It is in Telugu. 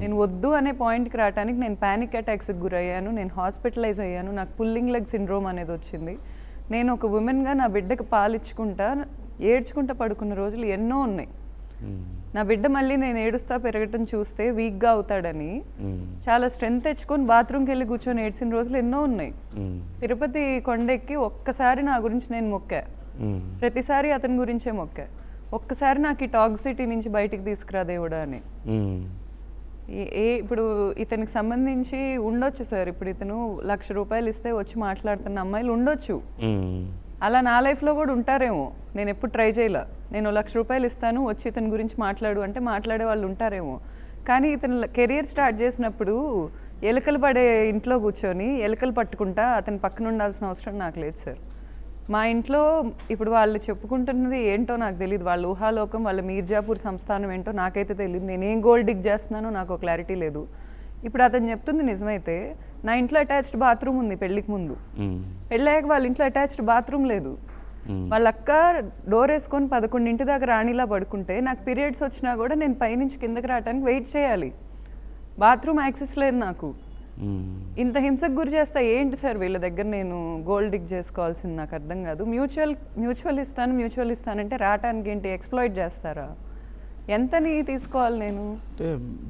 నేను వద్దు అనే పాయింట్కి రావడానికి నేను ప్యానిక్ అటాక్స్కి గురయ్యాను, నేను హాస్పిటలైజ్ అయ్యాను, నాకు పుల్లింగ్ లెగ్ సిండ్రోమ్ అనేది వచ్చింది. నేను ఒక ఉమెన్గా నా బిడ్డకు పాలిచ్చుకుంటా ఏడ్చుకుంటా పడుకున్న రోజులు ఎన్నో ఉన్నాయి. నా బిడ్డ మళ్ళీ నేను ఏడుస్తా పెరగటం చూస్తే వీక్గా అవుతాడని చాలా స్ట్రెంగ్త్ తెచ్చుకొని బాత్రూమ్కి వెళ్ళి కూర్చొని ఏడ్చిన రోజులు ఎన్నో ఉన్నాయి. తిరుపతి కొండెక్కి ఒక్కసారి నా గురించి నేను మొక్కా, ప్రతిసారి అతని గురించే మొక్కా. ఒక్కసారి నాకు ఈ టాక్సిటీ నుంచి బయటికి తీసుకురా దేవుడా అని. ఇప్పుడు ఇతనికి సంబంధించి ఉండొచ్చు సార్, ఇప్పుడు ఇతను ₹1,00,000 ఇస్తే వచ్చి మాట్లాడుతున్న అమ్మాయిలు ఉండొచ్చు, అలా నా లైఫ్లో కూడా ఉంటారేమో. నేను ఎప్పుడు ట్రై చేయలే. నేను ₹1,00,000 ఇస్తాను వచ్చి ఇతని గురించి మాట్లాడు అంటే మాట్లాడే వాళ్ళు ఉంటారేమో. కానీ ఇతను కెరియర్ స్టార్ట్ చేసినప్పుడు ఎలుకలు పడే ఇంట్లో కూర్చొని ఎలుకలు పట్టుకుంటా అతని పక్కన ఉండాల్సిన అవసరం నాకు లేదు సార్. మా ఇంట్లో ఇప్పుడు వాళ్ళు చెప్పుకుంటున్నది ఏంటో నాకు తెలియదు, వాళ్ళ ఊహాలోకం, వాళ్ళ మీర్జాపూర్ సంస్థానం ఏంటో నాకైతే తెలియదు. నేనేం గోల్డ్ డిగ్ చేస్తున్నానో నాకు క్లారిటీ లేదు. ఇప్పుడు అతను చెప్తుంది నిజమైతే నా ఇంట్లో అటాచ్డ్ బాత్రూమ్ ఉంది పెళ్ళికి ముందు, పెళ్ళాక వాళ్ళ ఇంట్లో అటాచ్డ్ బాత్రూమ్ లేదు. వాళ్ళ అక్క డోర్ వేసుకొని 11 దాకా రాణిలా పడుకుంటే నాకు పీరియడ్స్ వచ్చినా కూడా నేను పైనుంచి కిందకి రావడానికి వెయిట్ చేయాలి, బాత్రూమ్ యాక్సెస్ లేదు నాకు. ఇంత హింసకు గురి చేస్తా ఏంటి సార్ వీళ్ళ దగ్గర నేను గోల్డ్ డిగ్ చేసుకోవాల్సింది నాకు అర్థం కాదు. మ్యూచువల్ ఇస్తానంటే రావటానికి ఏంటి ఎక్స్ప్లాయిట్ చేస్తారా? ఎంతని తీసుకోవాలి నేను? అంటే